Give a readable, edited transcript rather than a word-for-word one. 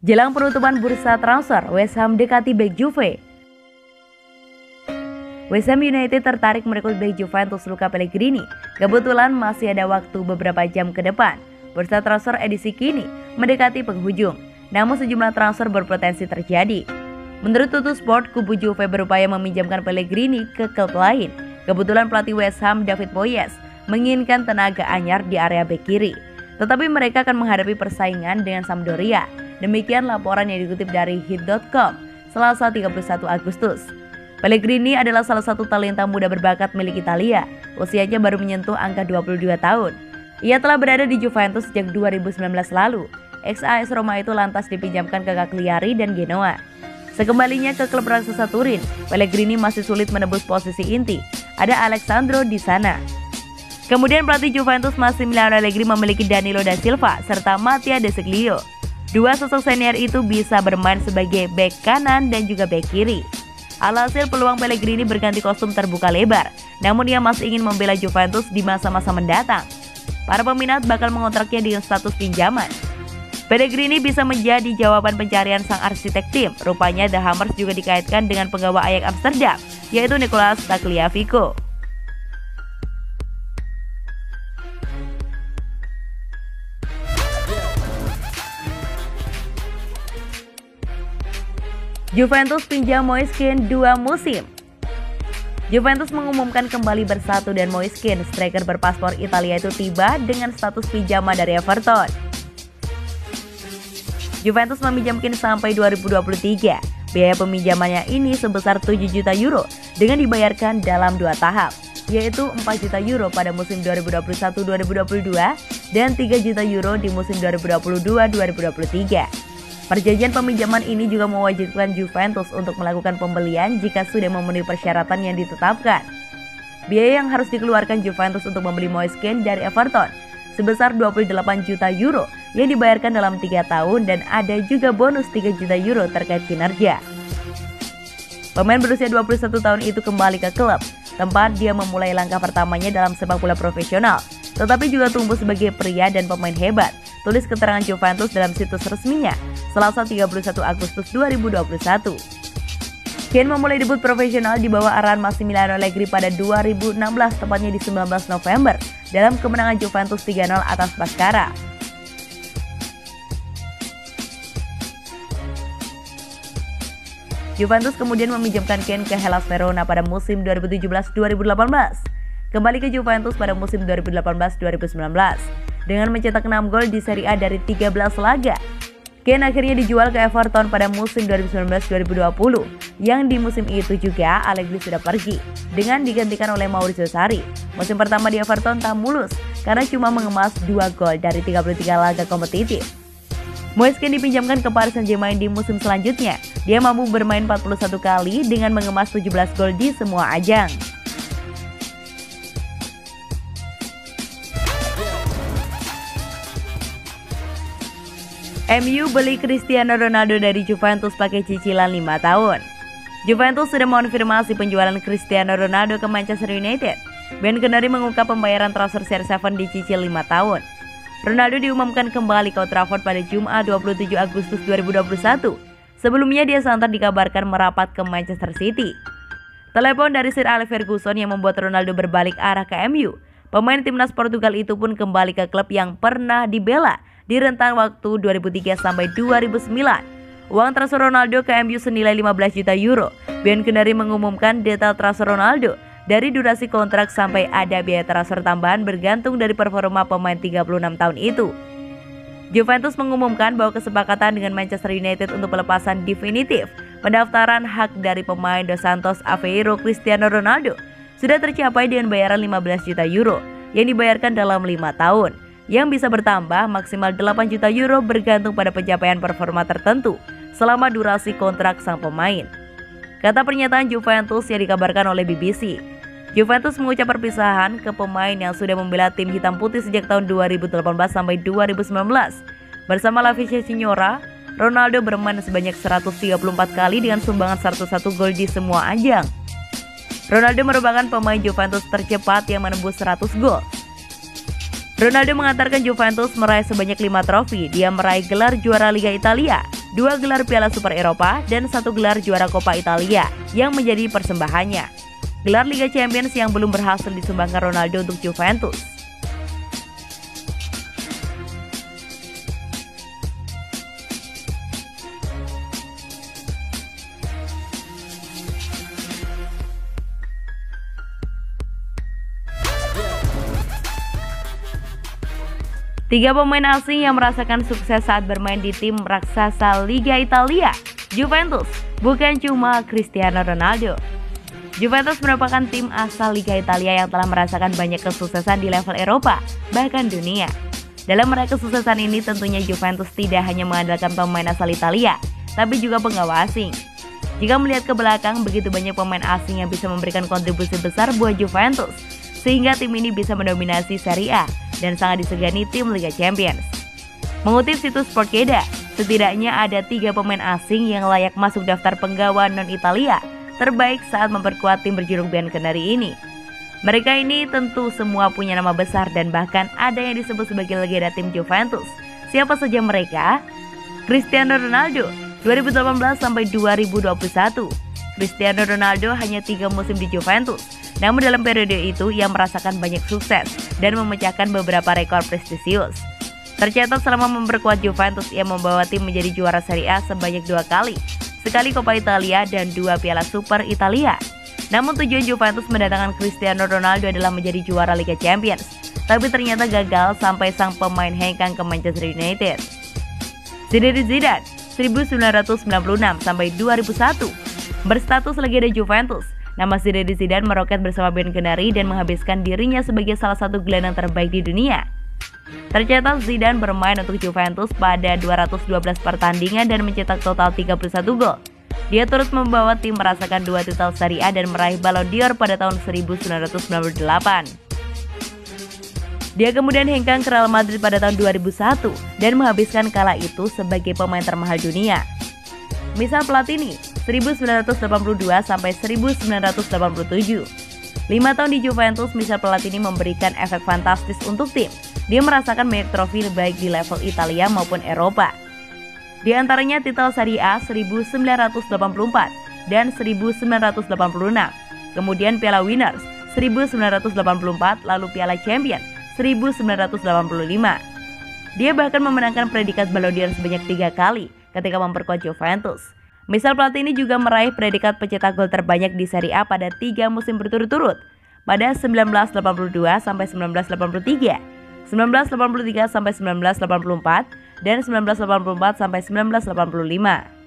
Jelang penutupan bursa transfer, West Ham dekati bek Juve. West Ham United tertarik merekrut bek Juventus Luca Pellegrini. Kebetulan masih ada waktu beberapa jam ke depan. Bursa transfer edisi kini mendekati penghujung, namun sejumlah transfer berpotensi terjadi. Menurut Tuttosport, kubu Juve berupaya meminjamkan Pellegrini ke klub lain. Kebetulan pelatih West Ham David Moyes menginginkan tenaga anyar di area bek kiri, tetapi mereka akan menghadapi persaingan dengan Sampdoria. Demikian laporan yang dikutip dari hit.com Selasa 31 Agustus. Pellegrini adalah salah satu talenta muda berbakat milik Italia. Usianya baru menyentuh angka 22 tahun. Ia telah berada di Juventus sejak 2019 lalu. Ex-AS Roma itu lantas dipinjamkan ke Cagliari dan Genoa. Sekembalinya ke klub raksasa Turin, Pellegrini masih sulit menembus posisi inti. Ada Alessandro di sana. Kemudian pelatih Juventus Massimiliano Allegri memiliki Danilo da Silva serta Mattia De Sciglio. Dua sosok senior itu bisa bermain sebagai bek kanan dan juga bek kiri. Alhasil peluang Pellegrini berganti kostum terbuka lebar, namun ia masih ingin membela Juventus di masa-masa mendatang. Para peminat bakal mengontraknya dengan status pinjaman. Pellegrini bisa menjadi jawaban pencarian sang arsitek tim. Rupanya The Hammers juga dikaitkan dengan penggawa Ajax Amsterdam, yaitu Nicolas Tagliafico. Juventus pinjam Moise Kean 2 musim. Juventus mengumumkan kembali bersatu dan Moise Kean, striker berpaspor Italia itu tiba dengan status pinjaman dari Everton. Juventus meminjam Kean sampai 2023. Biaya peminjamannya ini sebesar 7 juta euro dengan dibayarkan dalam 2 tahap, yaitu 4 juta euro pada musim 2021-2022 dan 3 juta euro di musim 2022-2023. Perjanjian peminjaman ini juga mewajibkan Juventus untuk melakukan pembelian jika sudah memenuhi persyaratan yang ditetapkan. Biaya yang harus dikeluarkan Juventus untuk membeli Moise Kean dari Everton sebesar 28 juta euro yang dibayarkan dalam 3 tahun dan ada juga bonus 3 juta euro terkait kinerja. Pemain berusia 21 tahun itu kembali ke klub, tempat dia memulai langkah pertamanya dalam sepak bola profesional, tetapi juga tumbuh sebagai pria dan pemain hebat. Tulis keterangan Juventus dalam situs resminya Selasa 31 Agustus 2021. Kean memulai debut profesional di bawah arahan Massimiliano Allegri pada 2016, tepatnya di 19 November, dalam kemenangan Juventus 3-0 atas Pescara. Juventus kemudian meminjamkan Kean ke Hellas Verona pada musim 2017-2018. Kembali ke Juventus pada musim 2018-2019 dengan mencetak 6 gol di Serie A dari 13 laga. Kean akhirnya dijual ke Everton pada musim 2019-2020, yang di musim itu juga Allegri sudah pergi dengan digantikan oleh Maurizio Sarri. Musim pertama di Everton tak mulus karena cuma mengemas 2 gol dari 33 laga kompetitif. Moise Kean dipinjamkan ke Paris Saint-Germain di musim selanjutnya. Dia mampu bermain 41 kali dengan mengemas 17 gol di semua ajang. MU beli Cristiano Ronaldo dari Juventus pakai cicilan 5 tahun. Juventus sudah mengonfirmasi penjualan Cristiano Ronaldo ke Manchester United. Ben Kenari mengungkap pembayaran transfer CR7 dicicil 5 tahun. Ronaldo diumumkan kembali ke Old Trafford pada Jumat 27 Agustus 2021. Sebelumnya dia santer dikabarkan merapat ke Manchester City. Telepon dari Sir Alex Ferguson yang membuat Ronaldo berbalik arah ke MU. Pemain timnas Portugal itu pun kembali ke klub yang pernah dibela di rentang waktu 2003 sampai 2009. Uang transfer Ronaldo ke MU senilai 15 juta euro. Ben Kenari mengumumkan detail transfer Ronaldo dari durasi kontrak sampai ada biaya transfer tambahan bergantung dari performa pemain 36 tahun itu. Juventus mengumumkan bahwa kesepakatan dengan Manchester United untuk pelepasan definitif pendaftaran hak dari pemain Dos Santos Aveiro Cristiano Ronaldo sudah tercapai dengan bayaran 15 juta euro yang dibayarkan dalam 5 tahun. Yang bisa bertambah maksimal 8 juta euro bergantung pada pencapaian performa tertentu selama durasi kontrak sang pemain. Kata pernyataan Juventus yang dikabarkan oleh BBC. Juventus mengucap perpisahan ke pemain yang sudah membela tim hitam putih sejak tahun 2018 sampai 2019. Bersama La Vecchia Signora, Ronaldo bermain sebanyak 134 kali dengan sumbangan 101 gol di semua ajang. Ronaldo merupakan pemain Juventus tercepat yang menembus 100 gol. Ronaldo mengantarkan Juventus meraih sebanyak 5 trofi. Dia meraih gelar juara Liga Italia, 2 gelar Piala Super Eropa, dan 1 gelar juara Coppa Italia yang menjadi persembahannya. Gelar Liga Champions yang belum berhasil disumbangkan Ronaldo untuk Juventus. Tiga pemain asing yang merasakan sukses saat bermain di tim raksasa Liga Italia, Juventus, bukan cuma Cristiano Ronaldo. Juventus merupakan tim asal Liga Italia yang telah merasakan banyak kesuksesan di level Eropa, bahkan dunia. Dalam meraih kesuksesan ini tentunya Juventus tidak hanya mengandalkan pemain asal Italia, tapi juga penggawa asing. Jika melihat ke belakang, begitu banyak pemain asing yang bisa memberikan kontribusi besar buat Juventus, sehingga tim ini bisa mendominasi Serie A dan sangat disegani tim Liga Champions. Mengutip situs Sportkeeda, setidaknya ada 3 pemain asing yang layak masuk daftar penggawa non-Italia terbaik saat memperkuat tim berjuluk Bianconeri ini. Mereka ini tentu semua punya nama besar dan bahkan ada yang disebut sebagai legenda tim Juventus. Siapa saja mereka? Cristiano Ronaldo, 2018 sampai 2021. Cristiano Ronaldo hanya 3 musim di Juventus. Namun dalam periode itu ia merasakan banyak sukses dan memecahkan beberapa rekor prestisius. Tercatat selama memperkuat Juventus ia membawa tim menjadi juara Serie A sebanyak 2 kali, sekali Coppa Italia dan 2 Piala Super Italia. Namun tujuan Juventus mendatangkan Cristiano Ronaldo adalah menjadi juara Liga Champions, tapi ternyata gagal sampai sang pemain hengkang ke Manchester United. Zinedine Zidane, 1996 sampai 2001, berstatus legenda Juventus. Nama Zinedine Zidane meroket bersama Bianconeri dan menghabiskan dirinya sebagai salah satu gelandang terbaik di dunia. Tercatat Zidane bermain untuk Juventus pada 212 pertandingan dan mencetak total 31 gol. Dia turut membawa tim merasakan 2 titel Serie A dan meraih Ballon d'Or pada tahun 1998. Dia kemudian hengkang ke Real Madrid pada tahun 2001 dan menghabiskan kala itu sebagai pemain termahal dunia. Misal Platini, 1982 sampai 1987. 5 tahun di Juventus, Michel Platini memberikan efek fantastis untuk tim. Dia merasakan banyak trofi baik di level Italia maupun Eropa. Di antaranya titel Serie A 1984 dan 1986. Kemudian Piala Winners 1984, lalu Piala Champions 1985. Dia bahkan memenangkan predikat Ballon d'Or sebanyak 3 kali ketika memperkuat Juventus. Michel Platini juga meraih predikat pencetak gol terbanyak di Serie A pada 3 musim berturut-turut, pada 1982 sampai 1983, 1983 sampai 1984, dan 1984 sampai 1985.